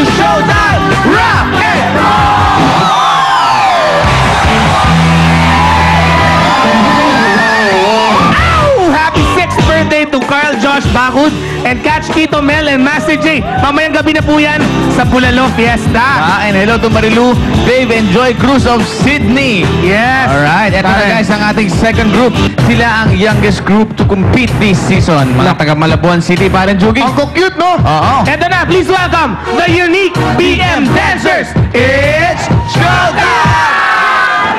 to Showtime Rock and Roll! Happy 6th birthday to Carl Josh Bacus and Catch Tito Mel and Master J. Mamayang gabi na po yan sa Bulalo Fiesta. And hello to Marilu, Dave, and Joy Cruz of Sydney. Yes. Alright, eto na guys ang ating second group. Sila ang youngest group to compete this season. Mga taga Malabuan City, Parang Jugi. Ang cute, no? Oo. Eto na, please welcome the Unique BM Dancers. It's showtime!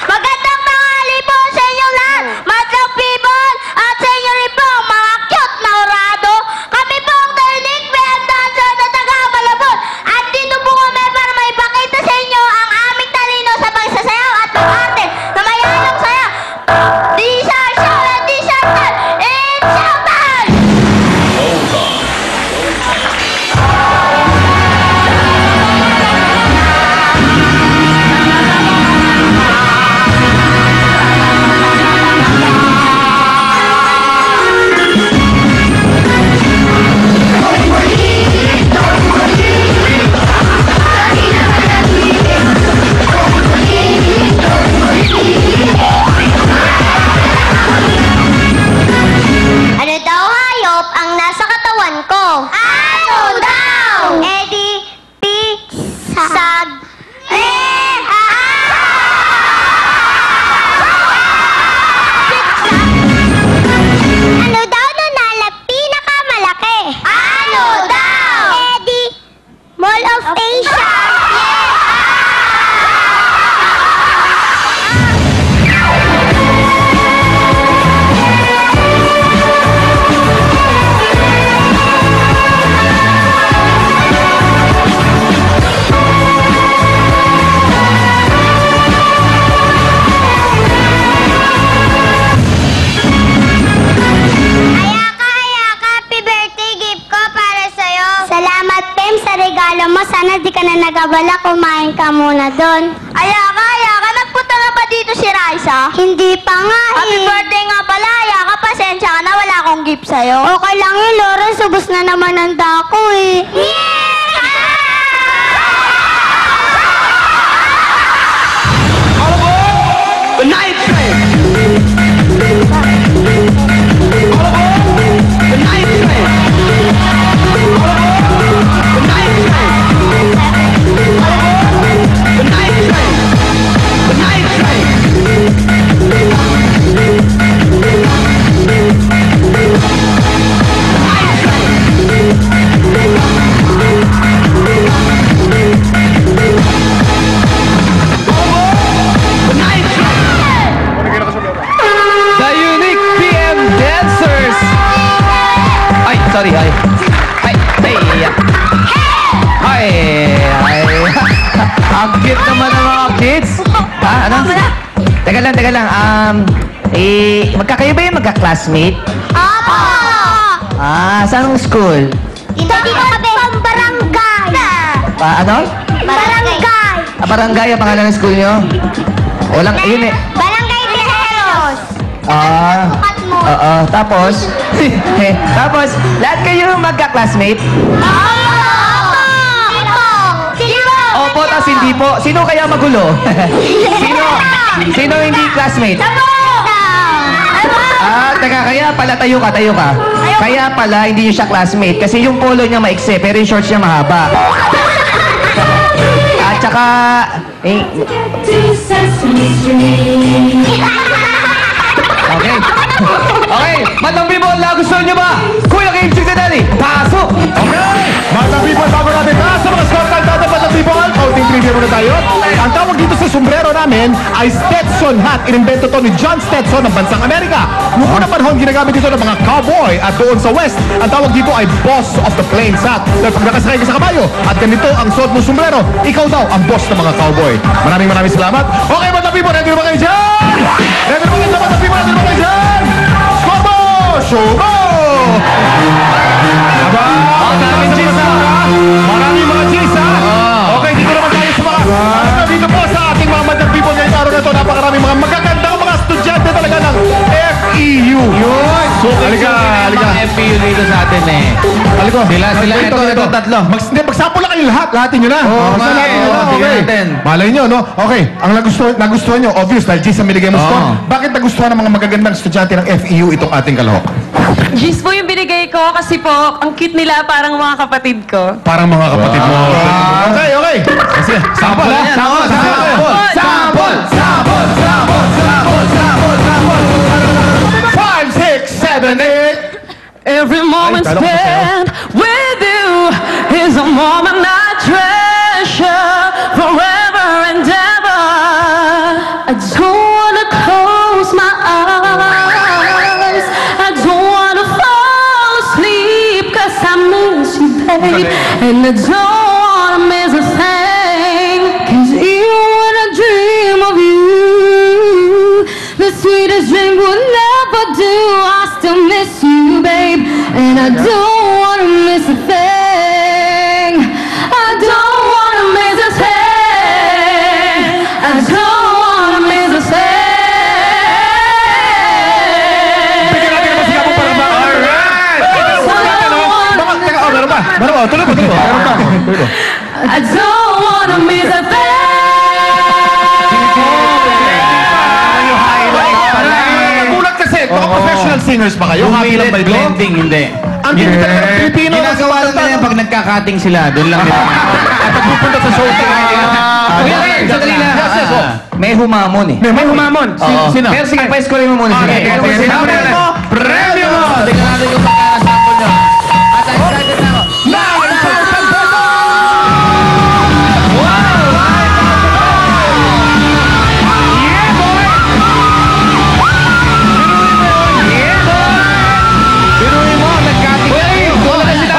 Magandang tanghali po sa inyong lahat, madlang people, at sa inyo rin po, mga cute na orado. Kami po ang The Unique BM Dancer na taga Malabon. At dito po kami para maipakita sa inyo ang aming talino sa pagsasayaw at pag-arte na mayayang saya. These are show and these are done. It's showtime! Ano daw hayop ang nasa katawan ko? Ano daw? Eddie, sag, Ano daw nunala pinakamalaki? Ano daw? Eddie, Mall of Asia. Happy birthday gift ko para sa'yo. Salamat, Pem, sa regalo mo. Sana di ka na nagabala, kumain ka muna doon. Ayaka. Nagpunta na ba dito si Raisa? Hindi pa nga Happy birthday nga pala, Ayaka. Pasensya ka na, wala akong gift sa'yo. Okay lang yun, Lawrence. Subos na naman ang dako eh. The Night Train! The Night Train! The Night Train! The Night Train! The Night Train! The Night Train! The Unique BM Dancers. Ay, sorry, ay. Ang cute naman ng mga kids. Ano? Teka lang. Magkakayo ba yung magka-classmate? Opo! Saan school? Dito kami. Pambarangay. Ano? Barangay. Barangay ang pangalan ng school nyo? Walang, yun eh. Barangay Tejeros. Oo. Tapos, tapos, lahat kayo magka-classmate? Opo, tas hindi po. Sino kaya magulo? Sino hindi classmate? Teka, kaya pala tayo ka. Kaya pala hindi siya classmate kasi yung polo niya maikse pero yung shorts niya mahaba. At saka, Okay, Madlang People, gusto niyo ba? Kuya Kim, Chick Daddy, pasok! Okay! Madlang People, bago natin sa mga scorecard natin, Madlang People, counting trivia muna tayo. Ang tawag dito sa sombrero namin ay Stetson hat. Inimbento to ni John Stetson ng bansang Amerika. Noong unang panahon, ginagamit dito ng mga cowboy at doon sa West, ang tawag dito ay Boss of the Plains hat. Dahil pag nakasakay ka sa kabayo at ganito ang suot mong sombrero, ikaw daw ang boss ng mga cowboy. Maraming salamat. Okay, Madlang People, ready na ba kayo dyan? Ready na ba kayo dyan, Madlang People? Ready na ba kayo dyan? Scorebo! Show! Aba! Maraming cheese ha! Maraming mga cheese ha! Okay, dito naman tayo sa mga... Dito po sa ating mga Madlang People ngayong araw na ito, napakaraming mga magagandang mga estudyante talaga ng FEU. Yun! So, halika. FPU dito sa atin. natin eh. Aliko. Sila, ito, tatlo. Magsample lang kayo lahat. Lahatin nyo na. Oo, Basta nga, lahatin nyo na. tingnan Okay. natin. Malay nyo, no? Okay. Ang nagustuhan nyo, obvious, dahil G's ang binigay mo score. Oo. Bakit nagustuhan ng mga magagandang estudyante ng FEU itong ating kalahok? G's po yung binigay ko kasi po, ang cute nila parang mga kapatid ko. Parang mga kapatid mo. Okay, okay. Kasi, sample ha? yan. Sample, Oo, sample. sample. Sample, sample, sample, sample, sample. 5, 6, 7, 8. Every moment Ay, talo ko pa sa'yo. spent with you is a moment I treasure forever and ever. I don't wanna close my eyes. I don't wanna fall asleep 'cause I miss you, babe. And I don't wanna miss a thing 'cause even when I dream of you, the sweetest dream would never do. I still miss you, babe, and I don't wanna miss a thing. I don't wanna miss a thing. I don't wanna miss a thing. Bigyan natin ang masigabong para ba? Alright! Teka, meron pa. Meron pa. Tuloy pa, tuloy pa. Meron pa. Tuloy pa. I don't wanna miss a thing. Nagulat kasi, mga professional singers ba kayo? Happy lang ba ito? Blending, hindi. Ang ganda talaga ng Pilipino. Ginagawa lang nila yan pag nagka-cutting sila. Doon lang nila. At pagpupunta sa show. Kuya, sandali lang. May humamon eh. May humamon. Sino? Pero sige, pa-score mo muna sila. Okay, Pero sige, sample sige. mo, premyo mo! Tingnan natin kung magkakasample nyo. At excited na ako. Biruin mo, nag-cutting kayo. Wala na sila.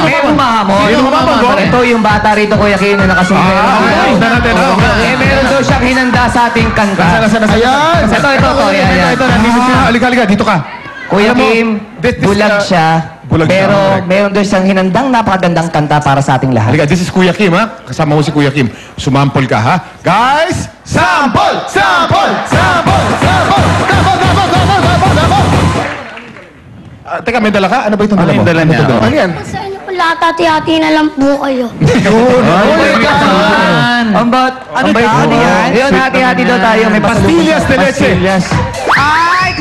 May humahamon. Sino humamon? Ito yung bata rito, Kuya Kim, na nakasumbrero. Meron daw siyang hinanda sa ating kanta. Ayan. Ito. Yan. Ito, nandito sila. Halika, dito ka. Kuya Alam mo, Kim, this, bulag siya. bulag siya, Pero correct. meron doon siyang hinandang napakagandang kanta para sa ating lahat. Halika, this is Kuya Kim, ha? Kasama mo si Kuya Kim. Sumampol ka, ha? Guys, sample! Sample! Sample! Sample! Teka, may dala ka? Ano ba itong dala mo? yung dala niya? Ano yan? Sa inyo po lahat, hati-hati na lang po kayo. Ang bait mo. Yun, hati-hati daw tayo. May Pastillas de leche. Pastillas.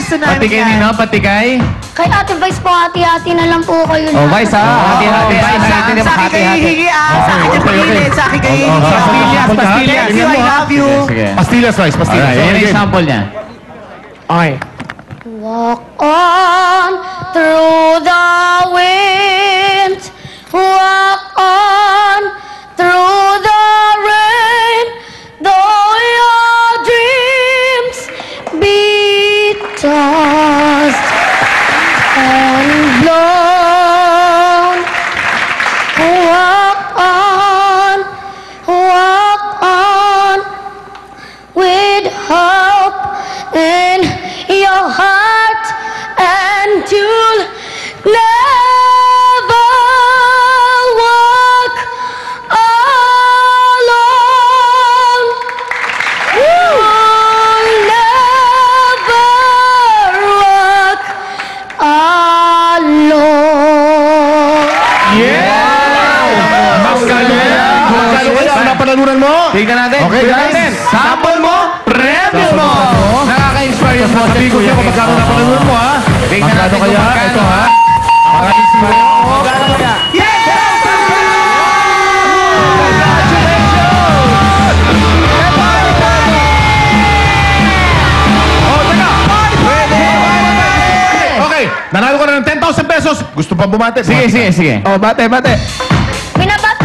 Pati kay Nino, pati kay... Kay Ate Vice po, hati-hati na lang po kayo. Oh, Vice ha. Hati-hati. Hati-hati. Pastillas, pastillas. Thank you, I love you. Sige. Pastillas, rice. Pastillas. Alright, yan Okay, yung sample niya. Okay. Walk on through the wind. Walk on through the rain. Though your dreams be tossed and blown. Walk on with hope in your heart, and you'll never walk alone. You'll never walk alone. Magkano kaya ang napanalunan mo? Tingnan natin. Okay, guys. Sample mo, premyo mo. Nakaka-inspire yung boses, Sasabihin ko Kuya sa'yo kung Kim. magkano napanalunan mo, ha? Tingnan Magkano natin kung kaya? magkano, Ito, ha? ha? Makaka-inspire. Magkano kaya? Okay, nanalo ka na ng 10,000 pesos. Gusto pa bumate? Sige. Oh, bate. Binabat.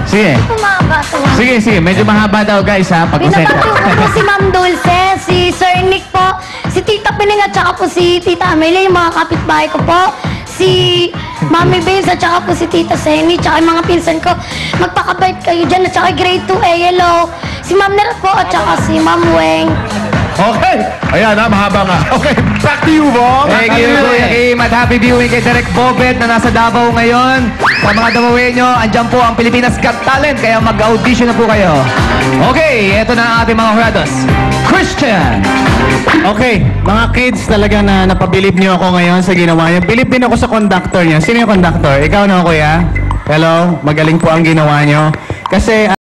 Sige. Kumaba to. Sige. Medyo mahaba daw, guys, ha? Pag-usenta. Binabati ko po si Ma'am Dulce, si Sir Nick po, si Tita Pining at saka po si Tita Amelia, yung mga kapitbahay ko po, si Mami Baines at saka po si Tita Seni, tsaka yung mga pinsan ko. Magpakabait kayo dyan at saka grade 2 ALO, si Ma'am Nerat po at saka si Ma'am Weng. Okay. Ayan ha, mahaba nga. Okay, back to you, Bong. Thank you, Kuya Kim. At happy viewing kay Derek Bobet na nasa Davao ngayon. Sa mga Davaoeño, andyan po ang Pilipinas Got Talent, kaya mag-audition na po kayo. Okay, eto na ang ating mga hurados. Christian! Okay, mga kids, talaga na napabilib niyo ako ngayon sa ginawa niyo. Bilib din ako sa conductor niyo. Sino yung conductor? Ikaw na, kuya? Hello, magaling po ang ginawa niyo. Kasi